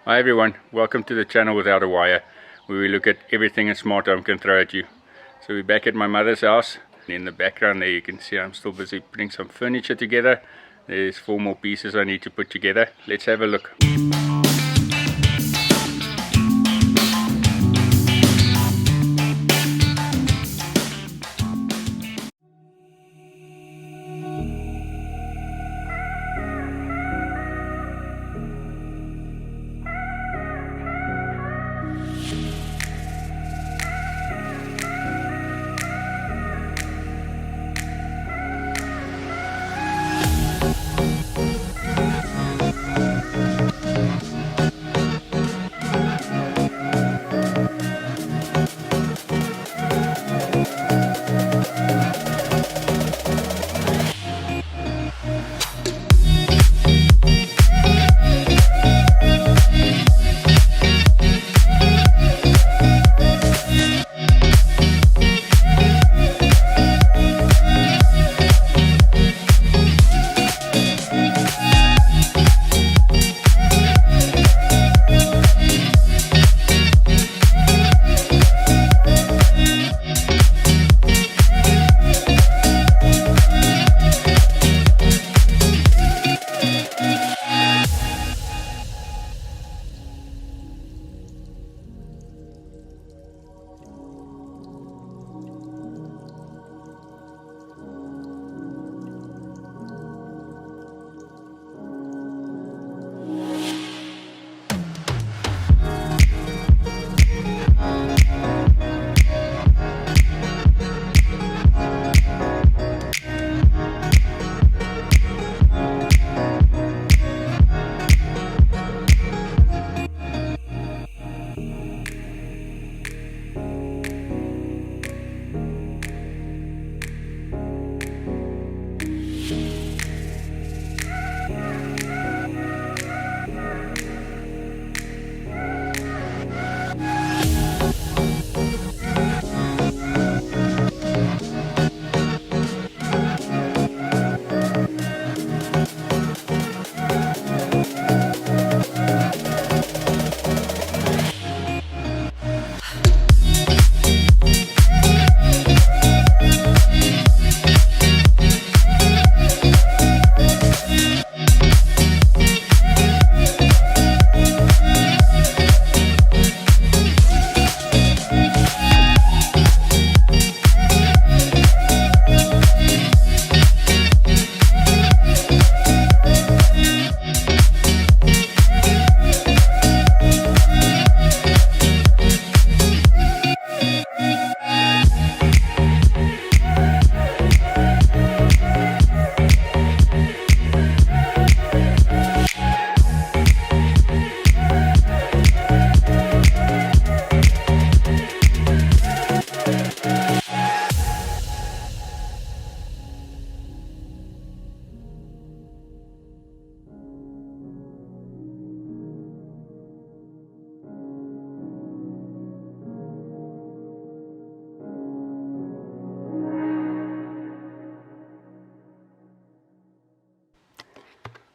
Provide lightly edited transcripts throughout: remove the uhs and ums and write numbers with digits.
Hi everyone, welcome to the channel Without a Wire, where we look at everything a smart home can throw at you. So we're back at my mother's house. In the background there you can see I'm still busy putting some furniture together. There's 4 more pieces I need to put together. Let's have a look.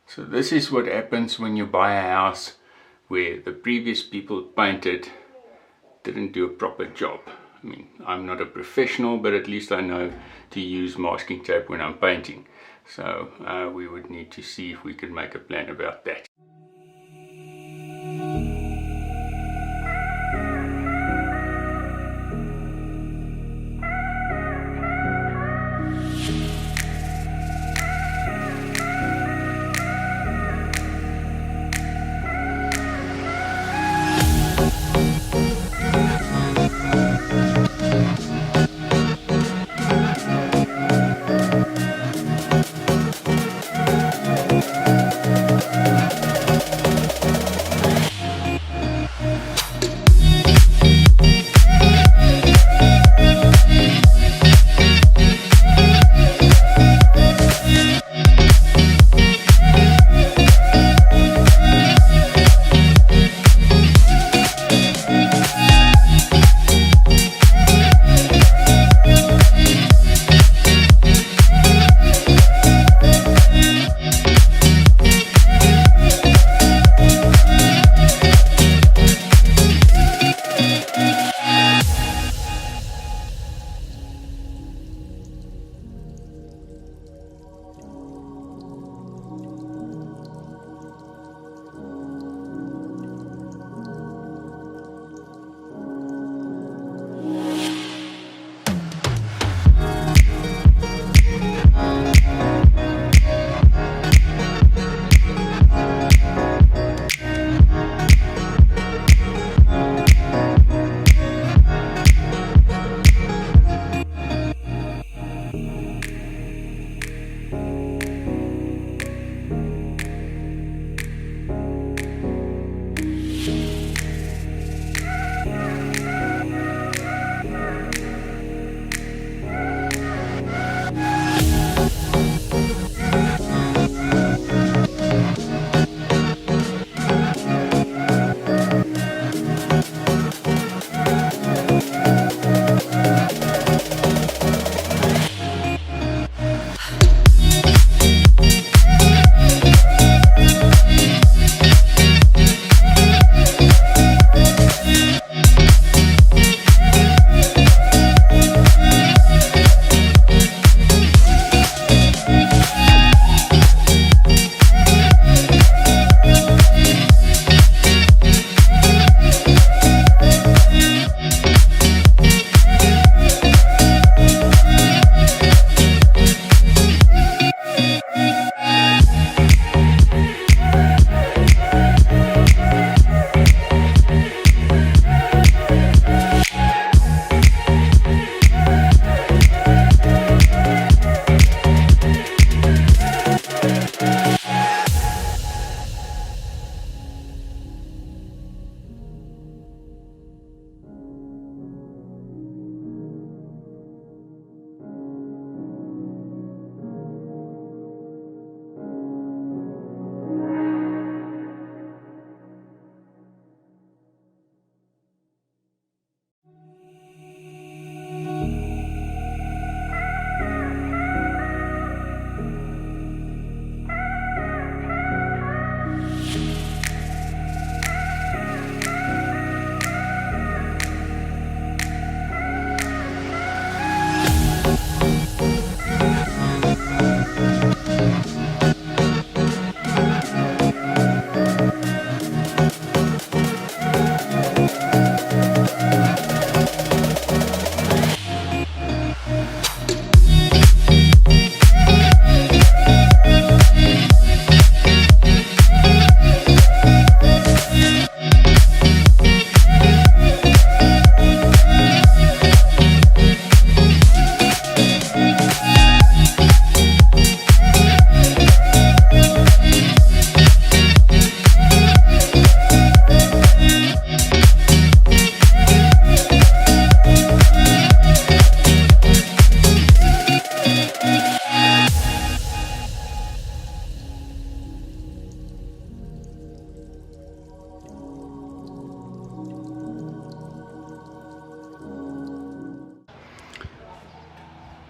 So this is what happens when you buy a house where the previous people painted didn't do a proper job. I mean, I'm not a professional, but at least I know to use masking tape when I'm painting. So we would need to see if we could make a plan about that.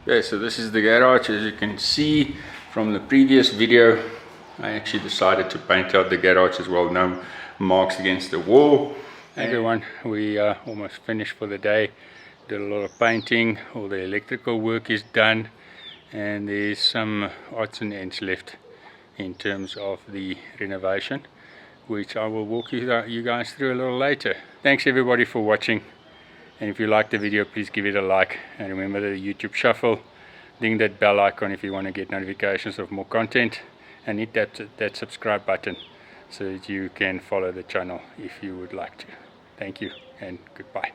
Okay, so this is the garage. As you can see from the previous video, I actually decided to paint out the garage as well. No marks against the wall. Everyone, we are almost finished for the day. Did a lot of painting, all the electrical work is done, and there's some odds and ends left in terms of the renovation, which I will walk you guys through a little later. Thanks everybody for watching, and if you liked the video, please give it a like, and remember the YouTube shuffle, ding that bell icon if you want to get notifications of more content, and hit that subscribe button so that you can follow the channel if you would like to. Thank you and goodbye.